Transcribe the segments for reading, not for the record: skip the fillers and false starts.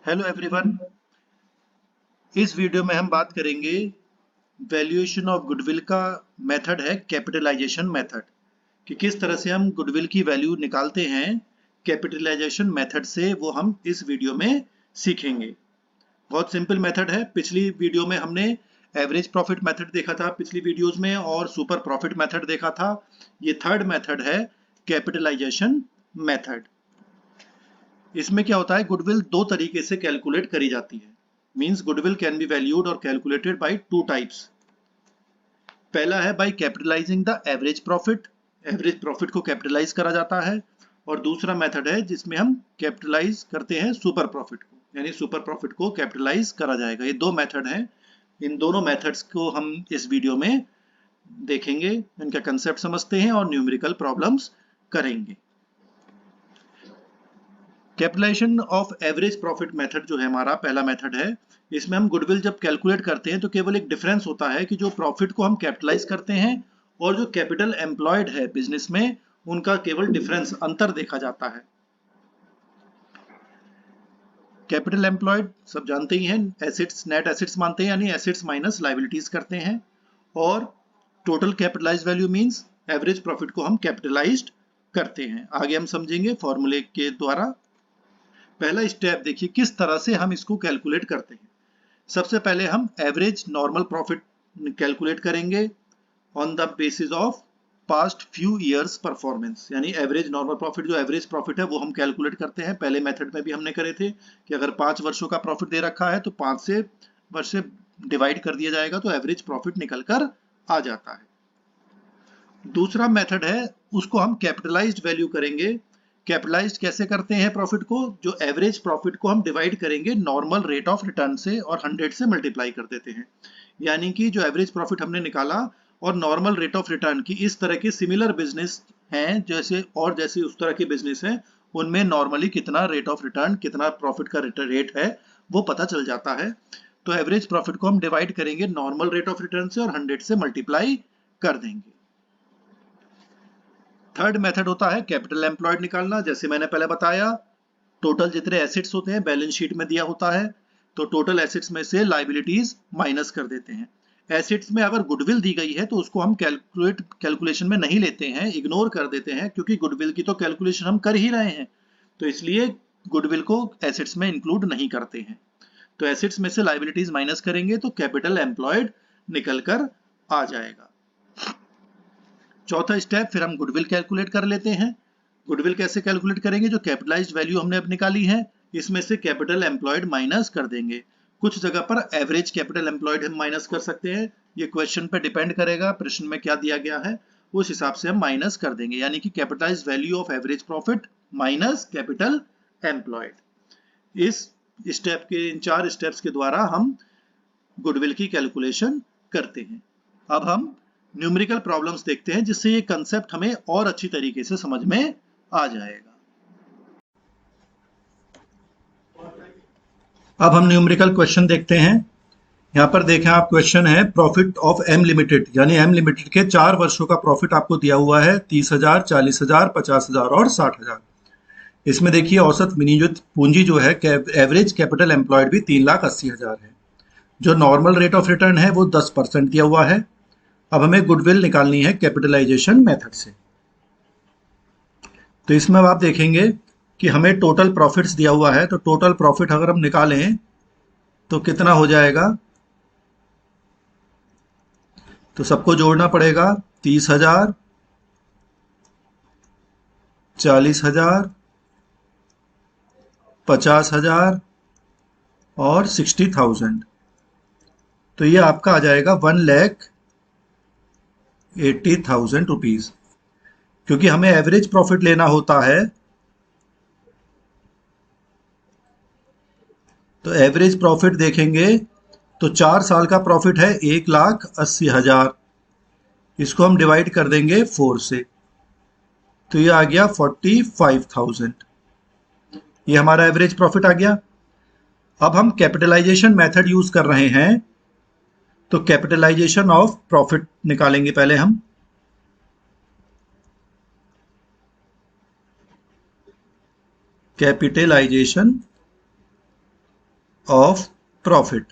Hello everyone. इस video में हम बात करेंगे वैल्यूएशन ऑफ गुडविल का मेथड है कैपिटलाइजेशन मेथड, कि किस तरह से हम गुडविल की वैल्यू निकालते हैं कैपिटलाइजेशन मेथड से, वो हम इस वीडियो में सीखेंगे। बहुत सिंपल मेथड है। पिछली वीडियो में हमने एवरेज प्रॉफिट मेथड देखा था पिछली वीडियोस में, और सुपर प्रॉफिट मेथड देखा था। ये थर्ड मेथड है कैपिटलाइजेशन मेथड। इसमें क्या होता है, गुडविल दो तरीके से कैलकुलेट करी जाती है। Means goodwill can be valued और कैलकुलेटेड बाय टू टाइप्स। पहला है by capitalising the average profit. Average profit को कैपिटलाइज करा जाता है। और दूसरा मेथड है जिसमें हम कैपिटलाइज करते हैं सुपर प्रॉफिट को, यानी सुपर प्रॉफिट को कैपिटलाइज करा जाएगा। ये दो मेथड हैं। इन दोनों मेथड्स को हम इस वीडियो में देखेंगे, इनका कंसेप्ट समझते हैं और न्यूमेरिकल प्रॉब्लम्स करेंगे। Capitalisation of average profit method जो है हमारा पहला मेथड है। इसमें हम गुडविल जब कैलकुलेट करते हैं तो केवल एक डिफरेंस होता है कि जो प्रॉफिट को हम कैपिटलाइज करते हैं और जो कैपिटल एम्प्लॉयड है बिजनेस में, उनका केवल डिफरेंस अंतर देखा जाता है। कैपिटल एम्प्लॉयड सब जानते ही हैं, एसेट्स नेट एसेट्स मानते हैं, यानी एसेट्स माइनस लायबिलिटीज करते हैं। और total capitalise value means average profit को हम कैपिटलाइज्ड करते हैं। आगे हम समझेंगे फॉर्मूले के द्वारा। पहला स्टेप देखिए किस तरह से हम इसको कैलकुलेट करते हैं। सबसे पहले हम एवरेज नॉर्मल प्रॉफिट कैलकुलेट करेंगे on the basis of past few years performance. यानी एवरेज नॉर्मल प्रॉफिट, जो एवरेज प्रॉफिट है वो हम कैलकुलेट करते हैं। पहले मेथड में भी हमने करे थे कि अगर 5 वर्षों का प्रॉफिट दे रखा है तो 5 से वर्ष से डिवाइड कर दिया जाएगा तो एवरेज प्रॉफिट निकल कर आ जाता है। दूसरा मेथड है उसको हम कैपिटलाइज्ड वैल्यू करेंगे। कैपिटलाइज्ड कैसे करते हैं प्रॉफिट को, जो एवरेज प्रॉफिट को हम डिवाइड करेंगे नॉर्मल रेट ऑफ रिटर्न से और 100 से मल्टीप्लाई कर देते हैं। यानी कि जो एवरेज प्रॉफिट हमने निकाला और नॉर्मल रेट ऑफ रिटर्न की, इस तरह के सिमिलर बिजनेस हैं जैसे उस तरह के बिजनेस हैं, उनमें नॉर्मली कितना रेट ऑफ रिटर्न, कितना प्रॉफिट का रेट है वो पता चल जाता है। तो एवरेज प्रॉफिट को हम डिवाइड करेंगे नॉर्मल रेट ऑफ रिटर्न से और 100 से मल्टीप्लाई कर देंगे। थर्ड मेथड होता है कैपिटल एम्प्लॉयड निकालना। जैसे मैंने पहले बताया, टोटल जितने एसेट्स होते हैं बैलेंस शीट में दिया होता है, तो टोटल एसेट्स में से लायबिलिटीज माइनस कर देते हैं। एसेट्स में अगर गुडविल दी गई है तो उसको हम कैलकुलेशन में नहीं लेते हैं, इग्नोर कर देते हैं, क्योंकि गुडविल की तो कैलकुलेशन हम कर ही रहे हैं, तो इसलिए गुडविल को एसेट्स में इंक्लूड नहीं करते हैं। तो एसेट्स में से लायबिलिटीज माइनस करेंगे तो कैपिटल एम्प्लॉयड निकल कर आ जाएगा। चौथा स्टेप, फिर हम गुडविल कैलकुलेट कर लेते हैं। गुडविल कैसे कैलकुलेट करेंगे, जो कैपिटलाइज्ड वैल्यू हमने अब निकाली है इसमें से कैपिटल एम्प्लॉयड माइनस कर देंगे। कुछ जगह पर एवरेज कैपिटल एम्प्लॉयड हम माइनस कर सकते हैं, ये क्वेश्चन पे डिपेंड करेगा, प्रश्न में क्या दिया गया है उस हिसाब से हम माइनस कर देंगे। यानी कि capitalised value of average profit minus capital employed. इस स्टेप के, इन 4 स्टेप्स के द्वारा हम गुडविल की कैलकुलेशन करते हैं। अब हम न्यूमेरिकल प्रॉब्लम्स देखते हैं जिससे ये कंसेप्ट हमें और अच्छी तरीके से समझ में आ जाएगा। अब हम न्यूमेरिकल क्वेश्चन देखते हैं। यहाँ पर देखें आप, क्वेश्चन है प्रॉफिट ऑफ एम लिमिटेड, यानी एम लिमिटेड के 4 वर्षों का प्रॉफिट आपको दिया हुआ है 30,000, 40,000, 50,000 और 60,000। इसमें देखिए औसत विनियोजित पूंजी जो है, एवरेज कैपिटल एम्प्लॉयड भी 3,80,000 है। जो नॉर्मल रेट ऑफ रिटर्न है वो 10% दिया हुआ है। अब हमें गुडविल निकालनी है कैपिटलाइजेशन मेथड से। तो इसमें अब आप देखेंगे कि हमें टोटल प्रॉफिट्स दिया हुआ है, तो टोटल प्रॉफिट अगर हम निकालें तो कितना हो जाएगा, तो सबको जोड़ना पड़ेगा। 30,000, 40,000, 50,000 और 60,000। तो ये आपका आ जाएगा 1,80,000 रुपीज। क्योंकि हमें एवरेज प्रॉफिट लेना होता है, तो एवरेज प्रॉफिट देखेंगे तो 4 साल का प्रॉफिट है 1,80,000। इसको हम डिवाइड कर देंगे 4 से, तो ये आ गया 45,000। ये हमारा एवरेज प्रॉफिट आ गया। अब हम कैपिटलाइजेशन मेथड यूज कर रहे हैं, तो कैपिटलाइजेशन ऑफ प्रॉफिट निकालेंगे पहले हम। कैपिटलाइजेशन ऑफ प्रॉफिट,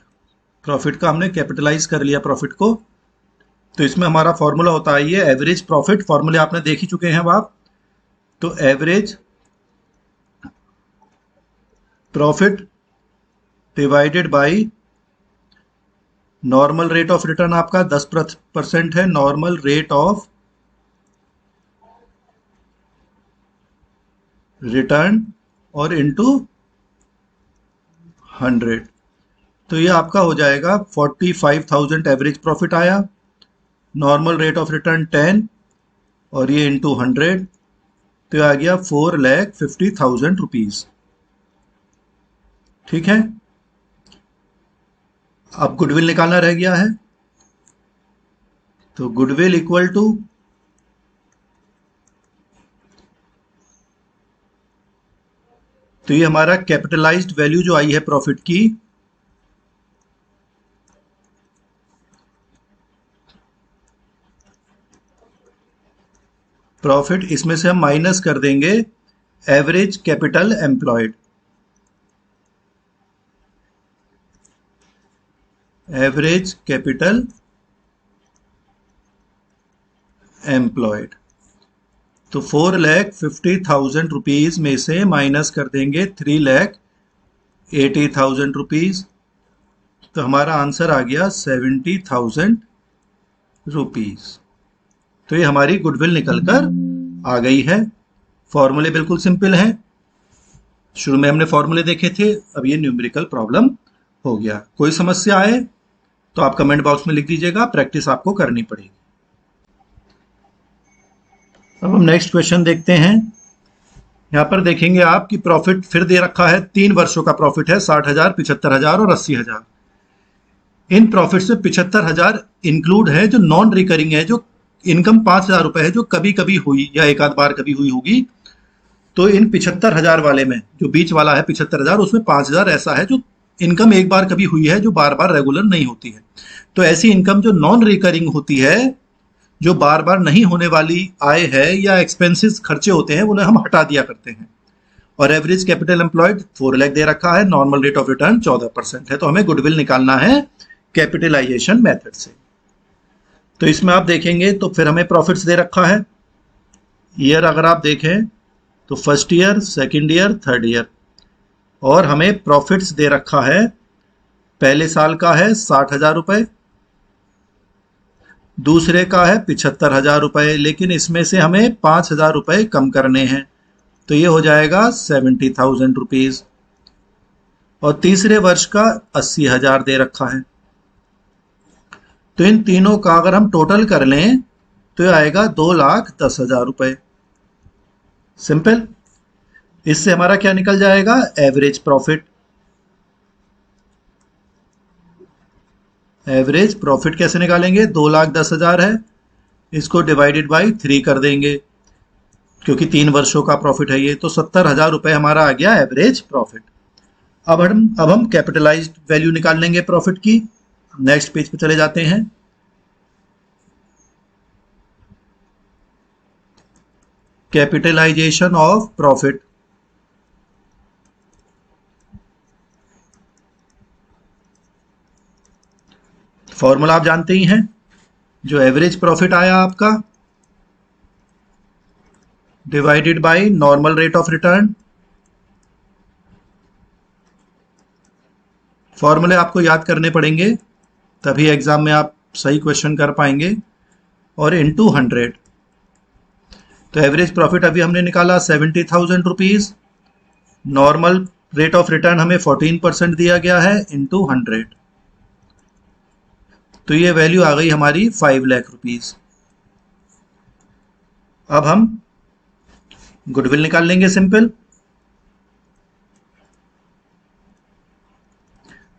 प्रॉफिट का हमने कैपिटलाइज कर लिया प्रॉफिट को। तो इसमें हमारा फॉर्मूला होता है ये एवरेज प्रॉफिट, फॉर्मूले आपने देख ही चुके हैं अब आप। तो average profit divided by normal rate of return, आपका 10% है नॉर्मल रेट ऑफ रिटर्न, और इनटू 100। तो ये आपका हो जाएगा 45,000 एवरेज प्रॉफिट आया, नॉर्मल रेट ऑफ रिटर्न 10 और ये इनटू 100, तो आ गया 4,50,000 रुपीज। ठीक है, अब गुडविल निकालना रह गया है। तो गुडविल इक्वल टू तो ये हमारा कैपिटलाइज्ड वैल्यू जो आई है प्रॉफिट की, प्रॉफिट इसमें से हम माइनस कर देंगे average capital employed, average capital employed. तो 4,50,000 रुपीज में से माइनस कर देंगे 3,80,000 रुपीज, तो हमारा आंसर आ गया 70,000 रुपीज। तो ये हमारी गुडविल निकलकर आ गई है। फॉर्मूले बिल्कुल सिंपल हैं, शुरू में हमने फॉर्मूले देखे थे, अब ये न्यूमेरिकल प्रॉब्लम हो गया। कोई समस्या आए तो आप कमेंट बॉक्स में लिख दीजिएगा, प्रैक्टिस आपको करनी पड़ेगी। अब हम नेक्स्ट क्वेश्चन देखते हैं। यहाँ पर देखेंगे आप कि प्रॉफिट फिर दे रखा है, 3 वर्षों का प्रॉफिट है, 60,000, 75,000 और 80,000। इन प्रॉफिट से 75,000 इंक्लूड है जो नॉन रिकरिंग है, जो इनकम 5,000 रुपए है जो कभी कभी हुई या एक आध बार कभी हुई होगी। तो इन 75,000 वाले में जो बीच वाला है 75,000, उसमें 5,000 ऐसा है जो इनकम एक बार कभी हुई है, जो बार बार रेगुलर नहीं होती है। तो ऐसी इनकम जो नॉन रिकरिंग होती है, जो बार बार नहीं होने वाली आय है या एक्सपेंसेस खर्चे होते हैं, उन्हें हम हटा दिया करते हैं। और एवरेज कैपिटल एम्प्लॉयड 4 लाख दे रखा है, नॉर्मल रेट ऑफ रिटर्न 14% है। तो हमें गुडविल निकालना है कैपिटलाइजेशन मेथड से। तो इसमें आप देखेंगे तो फिर हमें प्रॉफिट्स दे रखा है। ईयर अगर आप देखें तो first year, second year, third year, और हमें प्रॉफिट्स दे रखा है। पहले साल का है 60,000 रुपए, दूसरे का है 75,000 रुपए, लेकिन इसमें से हमें 5,000 रुपए कम करने हैं, तो ये हो जाएगा 70,000 रुपीज। और तीसरे वर्ष का 80,000 दे रखा है। तो इन तीनों का अगर हम टोटल कर लें तो ये आएगा 2,10,000 रुपए। सिंपल। इससे हमारा क्या निकल जाएगा, एवरेज प्रॉफिट। एवरेज प्रॉफिट कैसे निकालेंगे, 2,10,000 है, इसको डिवाइडेड बाई 3 कर देंगे, क्योंकि 3 वर्षों का प्रॉफिट है ये। तो 70,000 रुपए हमारा आ गया एवरेज प्रॉफिट। अब हम कैपिटलाइज्ड वैल्यू निकाल लेंगे प्रॉफिट की। नेक्स्ट पेज पे चले जाते हैं। Capitalisation of profit. फॉर्मूला आप जानते ही हैं, जो एवरेज प्रॉफिट आया आपका divided by normal rate of return. फॉर्मूले आपको याद करने पड़ेंगे, तभी एग्जाम में आप सही क्वेश्चन कर पाएंगे। और इनटू 100। तो एवरेज प्रॉफिट अभी हमने निकाला 70,000 rupees, normal rate of return हमें 14% दिया गया है, इनटू 100। तो ये वैल्यू आ गई हमारी 5 लाख रुपीज। अब हम गुडविल निकाल लेंगे सिंपल।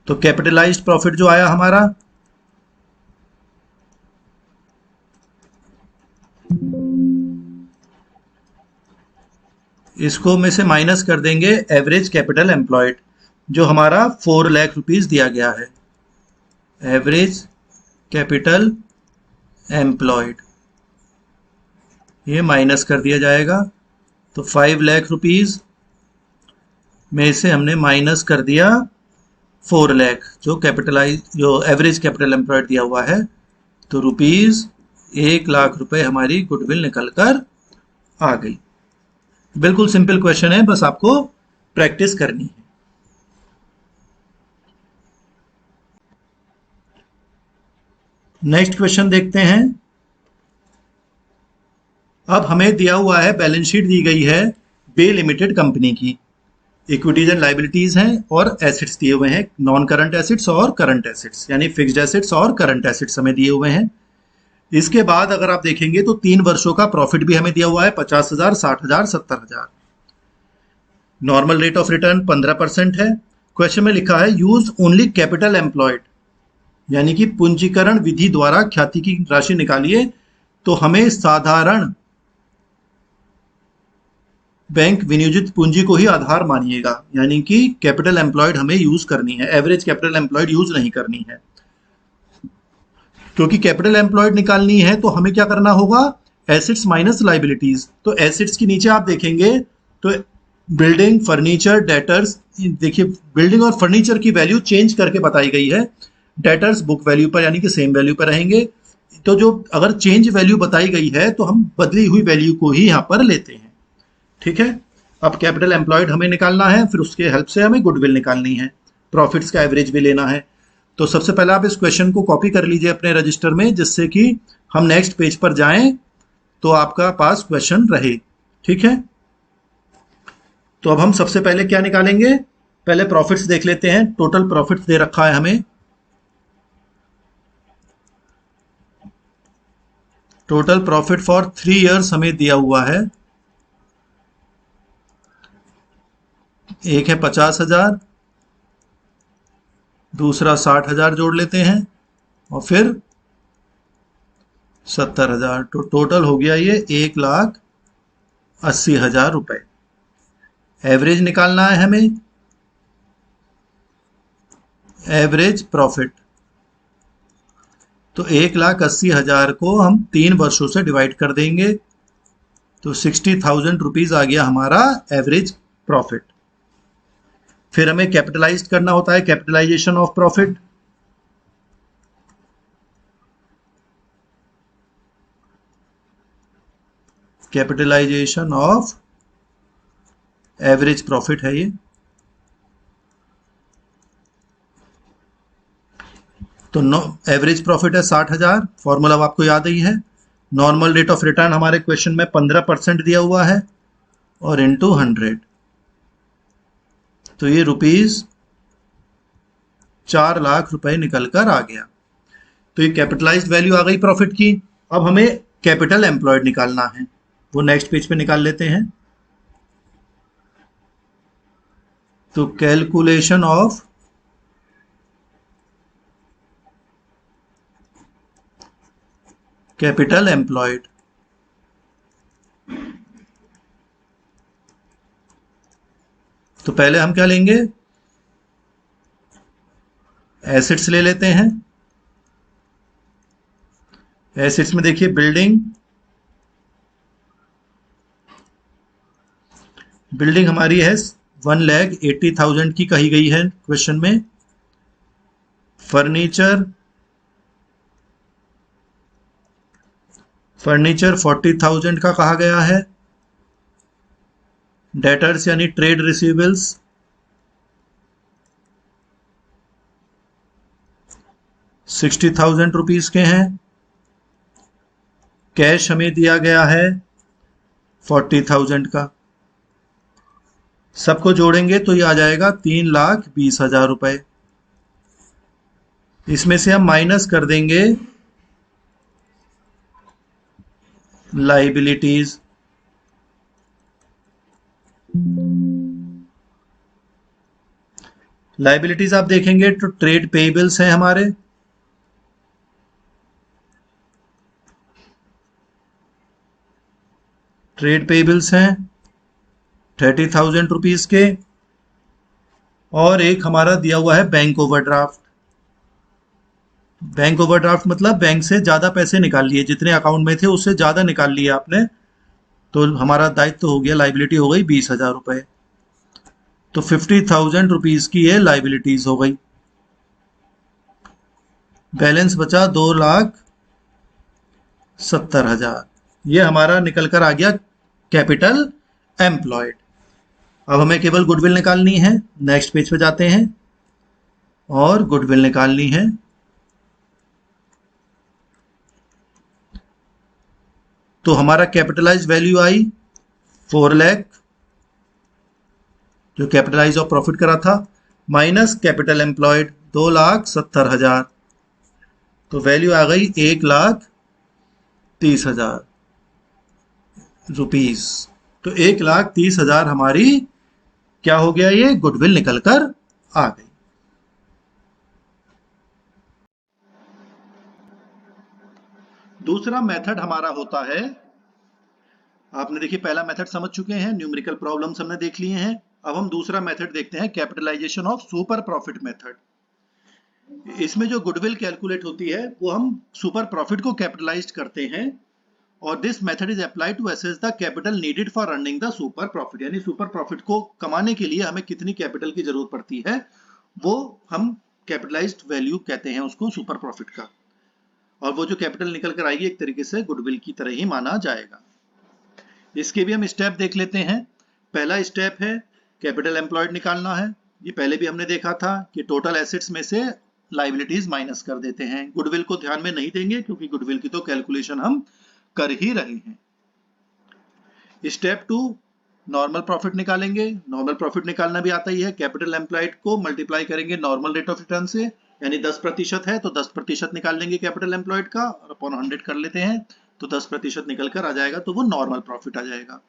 तो कैपिटलाइज्ड प्रॉफिट जो आया हमारा, इसको में से माइनस कर देंगे एवरेज कैपिटल एम्प्लॉयड, जो हमारा 4 लाख रुपीज दिया गया है। एवरेज कैपिटल एम्प्लॉयड ये माइनस कर दिया जाएगा। तो 5 लाख रुपीज में से हमने माइनस कर दिया 4 लाख जो एवरेज कैपिटल एम्प्लॉयड दिया हुआ है, तो ₹1,00,000 हमारी गुडविल निकल कर आ गई। बिल्कुल सिंपल क्वेश्चन है, बस आपको प्रैक्टिस करनी है। नेक्स्ट क्वेश्चन देखते हैं। अब हमें दिया हुआ है, बैलेंस शीट दी गई है बे लिमिटेड कंपनी की। इक्विटीज एंड लाइबिलिटीज हैं और एसेट्स दिए हुए हैं, नॉन करंट एसेट्स और करंट एसेट्स, यानी फिक्स्ड एसेट्स और करंट एसेट्स हमें दिए हुए हैं। इसके बाद अगर आप देखेंगे तो 3 वर्षों का प्रॉफिट भी हमें दिया हुआ है, 50,000, 60,000, 70,000। नॉर्मल रेट ऑफ रिटर्न 15% है। क्वेश्चन में लिखा है यूज ओनली कैपिटल एम्प्लॉयड, यानी कि पूंजीकरण विधि द्वारा ख्याति की राशि निकालिए। तो हमें साधारण बैंक विनियोजित पूंजी को ही आधार मानिएगा, यानी कि कैपिटल एम्प्लॉयड हमें यूज करनी है, एवरेज कैपिटल एम्प्लॉयड यूज नहीं करनी है। क्योंकि कैपिटल एम्प्लॉयड निकालनी है तो हमें क्या करना होगा, एसेट्स माइनस लाइबिलिटीज। तो एसेट्स के नीचे आप देखेंगे तो बिल्डिंग, फर्नीचर, डेटर्स, देखिए बिल्डिंग और फर्नीचर की वैल्यू चेंज करके बताई गई है, डेटर्स बुक वैल्यू पर यानी कि सेम वैल्यू पर रहेंगे। तो जो अगर चेंज वैल्यू बताई गई है तो हम बदली हुई वैल्यू को ही यहाँ पर लेते हैं, ठीक है। अब कैपिटल एम्प्लॉयड हमें निकालना है, फिर उसके हेल्प से हमें गुडविल निकालनी है, प्रॉफिट्स का एवरेज भी लेना है। तो सबसे पहले आप इस क्वेश्चन को कॉपी कर लीजिए अपने रजिस्टर में, जिससे कि हम नेक्स्ट पेज पर जाएं तो आपका पास क्वेश्चन रहे, ठीक है। तो अब हम सबसे पहले क्या निकालेंगे, पहले प्रॉफिट्स देख लेते हैं। टोटल प्रॉफिट्स दे रखा है हमें, टोटल प्रॉफिट फॉर 3 इयर्स हमें दिया हुआ है। एक है 50,000, दूसरा 60,000 जोड़ लेते हैं और फिर 70,000, तो टोटल हो गया ये 1,80,000 रुपए। एवरेज निकालना है हमें, एवरेज प्रॉफिट। तो 1,80,000 को हम 3 वर्षों से डिवाइड कर देंगे, तो 60,000 रुपीज आ गया हमारा एवरेज प्रॉफिट। फिर हमें कैपिटलाइज करना होता है, capitalisation of profit. Capitalisation of average profit है ये। तो एवरेज प्रॉफिट है 60,000, फॉर्मूला आपको याद ही है। नॉर्मल रेट ऑफ रिटर्न हमारे क्वेश्चन में 15% दिया हुआ है और इनटू 100, तो ये ₹4,00,000 रुपए निकल कर आ गया। तो ये कैपिटलाइज्ड वैल्यू आ गई प्रॉफिट की। अब हमें कैपिटल एम्प्लॉयड निकालना है, वो नेक्स्ट पेज पे निकाल लेते हैं। तो कैलकुलेशन ऑफ कैपिटल एम्प्लॉयड, तो पहले हम क्या लेंगे, एसेट्स ले लेते हैं। एसेट्स में देखिए बिल्डिंग हमारी है 1,80,000 की कही गई है क्वेश्चन में। फर्नीचर 40,000 का कहा गया है। डेटर्स यानी ट्रेड रिसीवेबल्स 60,000 रुपीज के हैं। कैश हमें दिया गया है 40,000 का। सबको जोड़ेंगे तो ये आ जाएगा 3,20,000 रुपए। इसमें से हम माइनस कर देंगे लाइबिलिटीज, लाइबिलिटीज आप देखेंगे तो ट्रेड पेएबल्स हैं हमारे, ट्रेड पेएबल्स हैं 30,000 रुपीज के। और एक हमारा दिया हुआ है बैंक ओवरड्राफ्ट। बैंक ओवरड्राफ्ट मतलब बैंक से ज्यादा पैसे निकाल लिए, जितने अकाउंट में थे उससे ज्यादा निकाल लिए आपने, तो हमारा दायित्व हो गया, लाइबिलिटी हो गई 20,000 रुपए। तो 50,000 रुपीज की ये लाइबिलिटीज हो गई। बैलेंस बचा 2,70,000। ये हमारा निकल कर आ गया कैपिटल एम्प्लॉयड। अब हमें केवल गुडविल निकालनी है। नेक्स्ट पेज पे जाते हैं और गुडविल निकालनी है। तो हमारा कैपिटलाइज वैल्यू आई 4 लाख, जो कैपिटलाइज ऑफ प्रॉफिट करा था, माइनस कैपिटल एम्प्लॉयड 2,70,000, तो वैल्यू आ गई 1,30,000 रुपीज। तो 1,30,000 हमारी क्या हो गया, ये गुडविल निकल कर आ गई। दूसरा मेथड हमारा होता है, आपने देखिए पहला मेथड समझ चुके हैं, न्यूमेरिकल प्रॉब्लम्स हमने देख लिए हैं। अब हम दूसरा मेथड देखते हैं, capitalisation of super profit method. इसमें जो गुडविल कैलकुलेट होती है वो हम सुपर प्रॉफिट को कैपिटलाइज करते हैं, और this method is applied to assess the capital needed for running the super profit. यानी सुपर प्रॉफिट को कमाने के लिए हमें कितनी कैपिटल की जरूरत पड़ती है, वो हम कैपिटलाइज्ड वैल्यू कहते हैं उसको सुपर प्रॉफिट का। और वो जो कैपिटल निकल कर आएगी एक तरीके से गुडविल की तरह ही माना जाएगा। इसके भी हम स्टेप देख लेते हैं। पहला स्टेप है कैपिटल एम्प्लॉयड निकालना है। ये पहले भी हमने देखा था कि टोटल एसेट्स में से लायबिलिटीज माइनस कर देते हैं। गुडविल को ध्यान में नहीं देंगे क्योंकि गुडविल की तो कैलकुलेशन हम कर ही रहे हैं। स्टेप 2 नॉर्मल प्रॉफिट निकालेंगे। नॉर्मल प्रॉफिट निकालना भी आता ही है। कैपिटल एम्प्लॉयड को मल्टीप्लाई करेंगे नॉर्मल रेट ऑफ रिटर्न से, यानी 10% है तो 10% निकाल लेंगे कैपिटल एम्प्लॉयड का, और अपॉन 100 कर लेते हैं तो 10% निकल कर आ जाएगा, तो वो नॉर्मल प्रॉफिट आ जाएगा।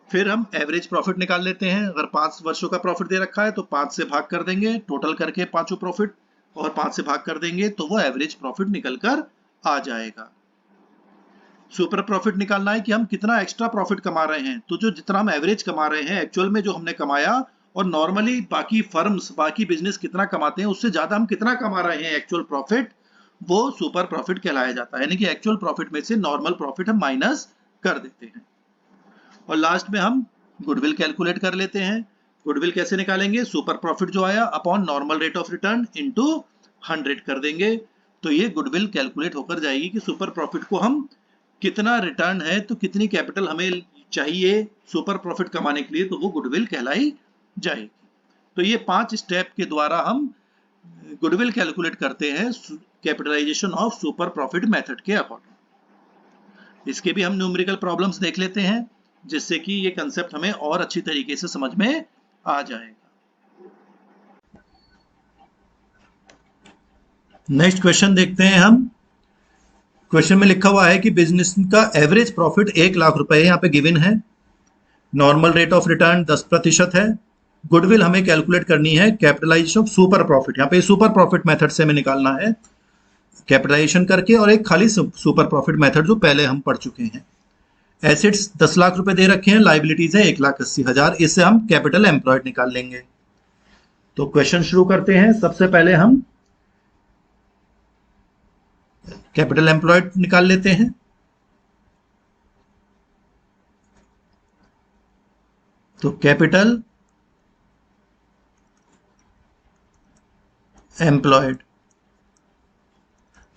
फिर हम एवरेज प्रॉफिट निकाल लेते हैं। अगर 5 वर्षों का प्रॉफिट दे रखा है तो 5 से भाग कर देंगे, टोटल करके पांचों प्रॉफिट, और 5 से भाग कर देंगे तो वो एवरेज प्रॉफिट निकल कर आ जाएगा। सुपर प्रॉफिट निकालना है कि हम कितना एक्स्ट्रा प्रॉफिट कमा रहे हैं। तो जो जितना हम एवरेज कमा रहे हैं एक्चुअल में जो हमने कमाया, और नॉर्मली बाकी फर्म्स बाकी बिजनेस कितना कमाते हैं उससे ज्यादा हम कितना कमा रहे हैं एक्चुअल प्रॉफिट, वो सुपर प्रॉफिट कहलाया जाता है। यानी कि एक्चुअल प्रॉफिट में से नॉर्मल प्रॉफिट हम माइनस कर देते हैं। और लास्ट में हम गुडविल कैलकुलेट कर लेते हैं। गुडविल कैसे निकालेंगे, सुपर प्रॉफिट जो आया upon normal rate of return into 100 कर देंगे, तो ये गुडविल कैलकुलेट होकर जाएगी कि सुपर प्रॉफिट को हम कितना रिटर्न है, तो कितनी कैपिटल हमें चाहिए सुपर प्रॉफिट कमाने के लिए, तो वो गुडविल कहलाई जाएगी। तो ये 5 स्टेप के द्वारा हम गुडविल कैलकुलेट करते हैं capitalisation of super profit method के अकॉर्डिंग। इसके भी हम न्यूमेरिकल प्रॉब्लम्स देख लेते हैं जिससे कि ये कंसेप्ट हमें और अच्छी तरीके से समझ में आ जाएगा। नेक्स्ट क्वेश्चन देखते हैं हम। क्वेश्चन में लिखा हुआ है कि बिजनेस का एवरेज प्रॉफिट 1 लाख रुपए यहाँ पे गिवन है। नॉर्मल रेट ऑफ रिटर्न 10% है। गुडविल हमें कैलकुलेट करनी है कैपिटलाइजेशन ऑफ सुपर प्रॉफिट। यहाँ पे सुपर प्रॉफिट मेथड से हमें निकालना है कैपिटलाइजेशन करके, और एक खाली सुपर प्रॉफिट मेथड जो पहले हम पढ़ चुके हैं। एसेट्स 10 लाख रुपए दे रखे हैं, लाइबिलिटीज है 1,80,000। इससे हम कैपिटल एम्प्लॉयड निकाल लेंगे। तो क्वेश्चन शुरू करते हैं। सबसे पहले हम कैपिटल एम्प्लॉयड निकाल लेते हैं। तो capital employed,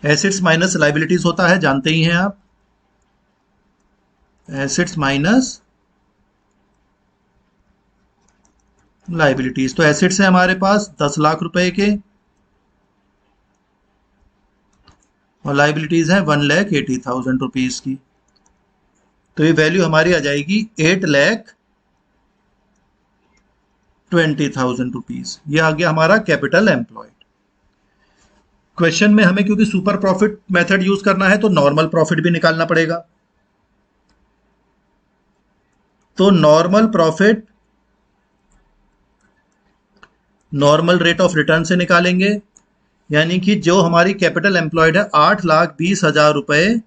assets minus liabilities होता है, जानते ही हैं आप। Assets minus liabilities. तो एसेट्स है हमारे पास 10 लाख रुपए के, और लाइबिलिटीज है 1,80,000 रुपीज की। तो ये वैल्यू हमारी आ जाएगी 8,20,000 रुपीज। ये आ गया हमारा कैपिटल एम्प्लॉयड। क्वेश्चन में हमें क्योंकि सुपर प्रॉफिट मेथड यूज करना है तो नॉर्मल प्रॉफिट भी निकालना पड़ेगा। तो normal profit normal rate of return से निकालेंगे, यानी कि जो हमारी कैपिटल एम्प्लॉयड है 8,20,000 रुपए,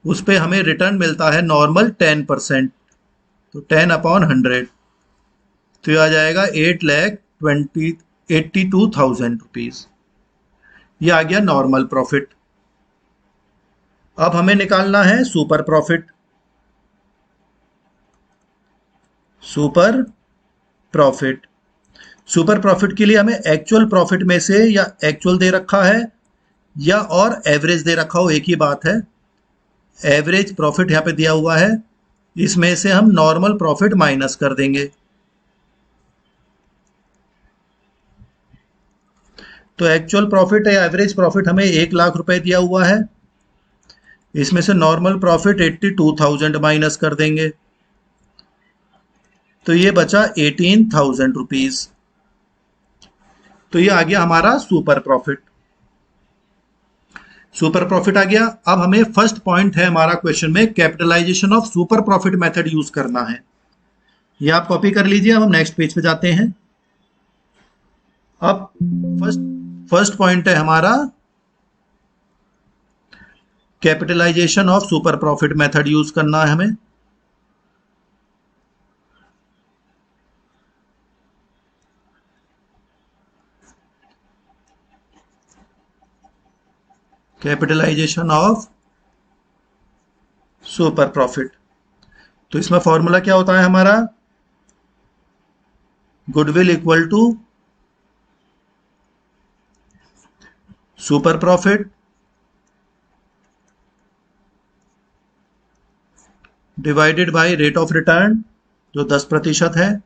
उस पर हमें रिटर्न मिलता है नॉर्मल 10%, तो 10/100, तो ये आ जाएगा 8,82,000 रुपीज। ये आ गया नॉर्मल प्रॉफिट। अब हमें निकालना है super profit. Super profit super profit के लिए हमें एक्चुअल प्रॉफिट में से या एक्चुअल दे रखा है या और एवरेज दे रखा हो, एक ही बात है। एवरेज प्रॉफिट यहाँ पे दिया हुआ है, इसमें से हम नॉर्मल प्रॉफिट माइनस कर देंगे। तो एक्चुअल प्रॉफिट या एवरेज प्रॉफिट हमें 1,00,000 रुपए दिया हुआ है, इसमें से नॉर्मल प्रॉफिट 82,000 माइनस कर देंगे, तो ये बचा 18,000 रुपीज। तो ये आ गया हमारा सुपर प्रॉफिट। सुपर प्रॉफिट आ गया। अब हमें फर्स्ट पॉइंट है हमारा क्वेश्चन में, capitalisation of super profit method use करना है। ये आप कॉपी कर लीजिए। अब हम नेक्स्ट पेज पे जाते हैं। अब फर्स्ट पॉइंट है हमारा capitalisation of super profit method use करना है हमें। कैपिटलाइजेशन ऑफ सुपर प्रॉफिट, तो इसमें फॉर्मूला क्या होता है हमारा, goodwill equal to super profit divided by rate of return, जो 10% है,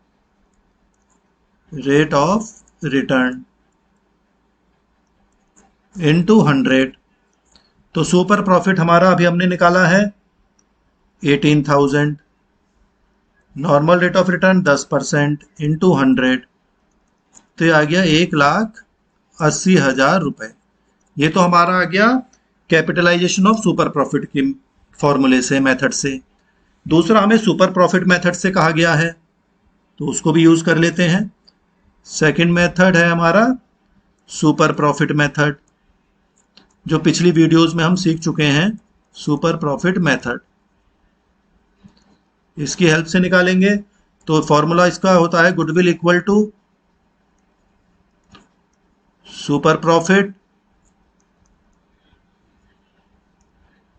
रेट ऑफ रिटर्न इनटू 100। तो सुपर प्रॉफिट हमारा अभी हमने निकाला है 18,000, normal rate of return 10% into 100, तो ये आ गया 1,80,000 रुपए। ये तो हमारा आ गया कैपिटलाइजेशन ऑफ सुपर प्रॉफिट के फॉर्मूले से, मेथड से। दूसरा हमें सुपर प्रॉफिट मेथड से कहा गया है, तो उसको भी यूज कर लेते हैं। सेकंड मेथड है हमारा सुपर प्रॉफिट मेथड, जो पिछली वीडियोस में हम सीख चुके हैं। सुपर प्रॉफिट मेथड, इसकी हेल्प से निकालेंगे। तो फॉर्मूला इसका होता है goodwill equal to super profit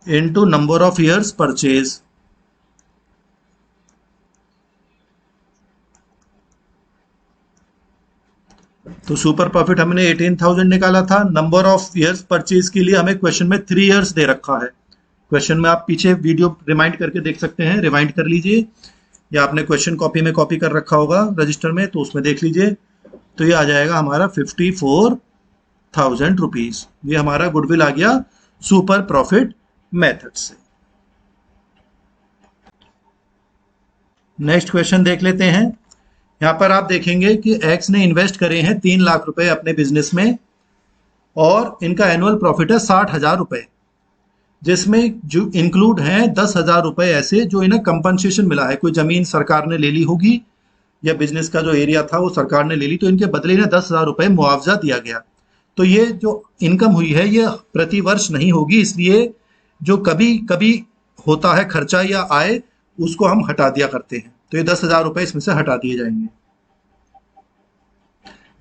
into number of years purchase. तो सुपर प्रॉफिट हमने 18,000 निकाला था। नंबर ऑफ ईयर्स परचेज के लिए हमें क्वेश्चन में 3 ईयर्स दे रखा है। क्वेश्चन में आप पीछे वीडियो रिमाइंड करके देख सकते हैं, रिवाइंड कर लीजिए, या आपने क्वेश्चन कॉपी में कॉपी कर रखा होगा रजिस्टर में, तो उसमें देख लीजिए। तो ये आ जाएगा हमारा 54,000 रुपीज। ये हमारा गुडविल आ गया सुपर प्रॉफिट मेथड से। नेक्स्ट क्वेश्चन देख लेते हैं। यहाँ पर आप देखेंगे कि एक्स ने इन्वेस्ट करे हैं 3,00,000 रुपए अपने बिजनेस में, और इनका एनुअल प्रॉफिट है 60,000 रुपए, जिसमें जो इंक्लूड हैं 10,000 रुपए ऐसे जो इन्हें कंपनसेशन मिला है। कोई जमीन सरकार ने ले ली होगी, या बिजनेस का जो एरिया था वो सरकार ने ले ली, तो इनके बदले इन्हें 10,000 रुपए मुआवजा दिया गया। तो ये जो इनकम हुई है ये प्रति वर्ष नहीं होगी, इसलिए जो कभी कभी होता है खर्चा या आय, उसको हम हटा दिया करते हैं। तो ये 10,000 रुपए इसमें से हटा दिए जाएंगे।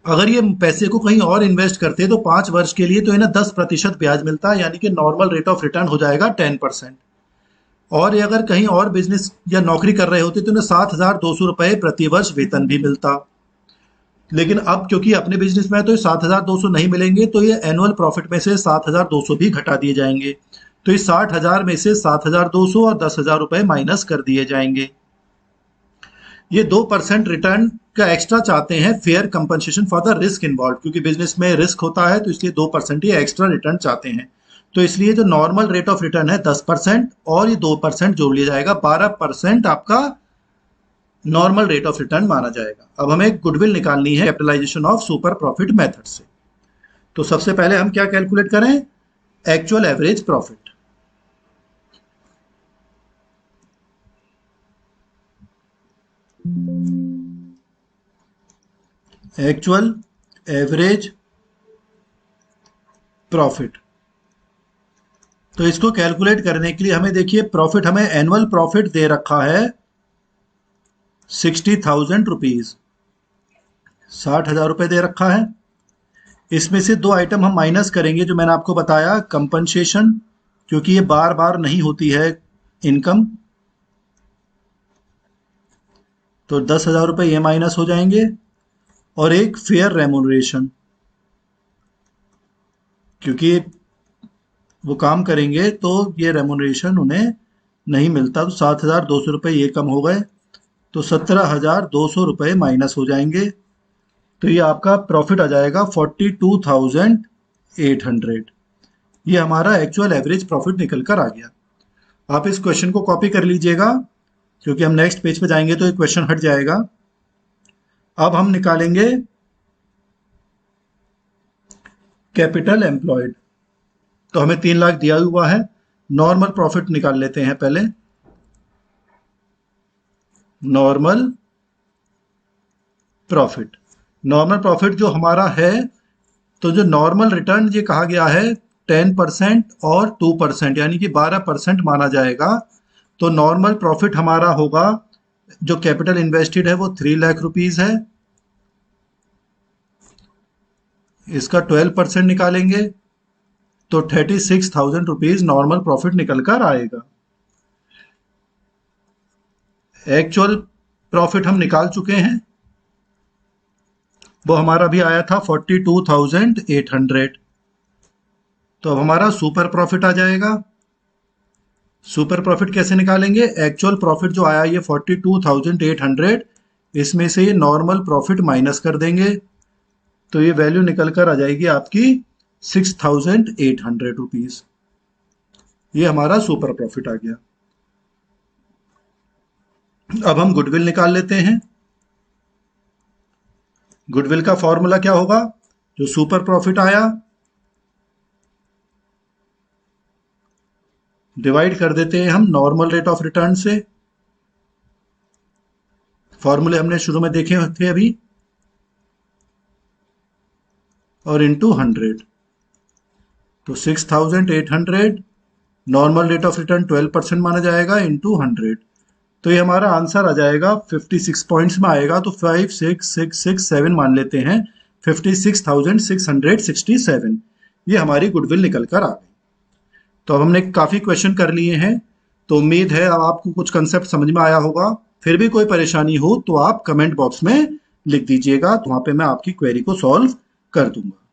अगर ये पैसे को कहीं और इन्वेस्ट करते तो 5 वर्ष के लिए तो इन्हें 10% ब्याज मिलता है, यानी कि नॉर्मल रेट ऑफ रिटर्न हो जाएगा 10%। और ये अगर कहीं और बिजनेस या नौकरी कर रहे होते तो इन्हें 7,200 रुपए प्रति वर्ष वेतन भी मिलता। लेकिन अब क्योंकि अपने बिजनेस में है तो 7,200 नहीं मिलेंगे, तो ये एनुअल प्रॉफिट में से 7,200 भी घटा दिए जाएंगे। तो इस 60,000 में से 7,200 और 10,000 रुपए माइनस कर दिए जाएंगे। ये 2% रिटर्न का एक्स्ट्रा चाहते हैं, fair compensation for the risk involve, क्योंकि बिजनेस में रिस्क होता है, तो इसलिए 2% ये एक्स्ट्रा रिटर्न चाहते हैं। तो इसलिए जो नॉर्मल रेट ऑफ रिटर्न है 10%, और ये 2% जोड़ लिया जाएगा, 12% आपका नॉर्मल रेट ऑफ रिटर्न माना जाएगा। अब हमें गुडविल निकालनी है capitalisation of super profit method से। तो सबसे पहले हम क्या कैलकुलेट करें, actual average profit. Actual average profit, तो इसको कैलकुलेट करने के लिए हमें देखिए, प्रॉफिट हमें एनुअल प्रॉफिट दे रखा है 60,000 रुपीज, 60,000 रुपए दे रखा है। इसमें से 2 आइटम हम माइनस करेंगे, जो मैंने आपको बताया, कंपनसेशन, क्योंकि ये बार बार नहीं होती है इनकम, तो 10,000 रुपए ये माइनस हो जाएंगे। और एक फेयर रेम्यूनरेशन, क्योंकि वो काम करेंगे तो ये रेम्यूनरेशन उन्हें नहीं मिलता, तो 7,200 रुपये ये कम हो गए, तो 17,200 रुपये माइनस हो जाएंगे, तो ये आपका प्रॉफिट आ जाएगा 42,800। ये हमारा एक्चुअल एवरेज प्रॉफिट निकल कर आ गया। आप इस क्वेश्चन को कॉपी कर लीजिएगा, क्योंकि हम नेक्स्ट पेज पे जाएंगे तो ये क्वेश्चन हट जाएगा। अब हम निकालेंगे कैपिटल एम्प्लॉयड। तो हमें 3 लाख दिया हुआ है, नॉर्मल प्रॉफिट निकाल लेते हैं पहले। नॉर्मल प्रॉफिट, नॉर्मल प्रॉफिट जो हमारा है, तो जो नॉर्मल रिटर्न ये कहा गया है 10% और 2%, यानी कि 12% माना जाएगा। तो नॉर्मल प्रॉफिट हमारा होगा, जो कैपिटल इन्वेस्टेड है वो 3 लाख रुपीज है, इसका 12% निकालेंगे तो 36,000 रुपीज नॉर्मल प्रॉफिट निकल कर आएगा। एक्चुअल प्रॉफिट हम निकाल चुके हैं, वो हमारा भी आया था 42,800। तो अब हमारा सुपर प्रॉफिट आ जाएगा। सुपर प्रॉफिट कैसे निकालेंगे? एक्चुअल प्रॉफिट जो आया ये 42,800, इसमें से ये नॉर्मल प्रॉफिट माइनस कर देंगे, तो ये वैल्यू निकल कर आ जाएगी आपकी 6,800 रुपीज। ये हमारा सुपर प्रॉफिट आ गया। अब हम गुडविल निकाल लेते हैं। गुडविल का फॉर्मूला क्या होगा? जो सुपर प्रॉफिट आया डिवाइड कर देते हैं हम नॉर्मल रेट ऑफ रिटर्न से। फॉर्मूले हमने शुरू में देखे थे अभी, और इनटू 100, तो 6,800 नॉर्मल रेट ऑफ रिटर्न 12% माना जाएगा इनटू 100, तो ये हमारा आंसर आ जाएगा 56 पॉइंट्स में आएगा, तो 56667 मान लेते हैं, 56,667 ये हमारी गुडविल निकल कर आ गई। तो अब हमने काफ़ी क्वेश्चन कर लिए हैं, तो उम्मीद है अब आपको कुछ कंसेप्ट समझ में आया होगा। फिर भी कोई परेशानी हो तो आप कमेंट बॉक्स में लिख दीजिएगा, तो वहाँ पे मैं आपकी क्वेरी को सॉल्व कर दूंगा।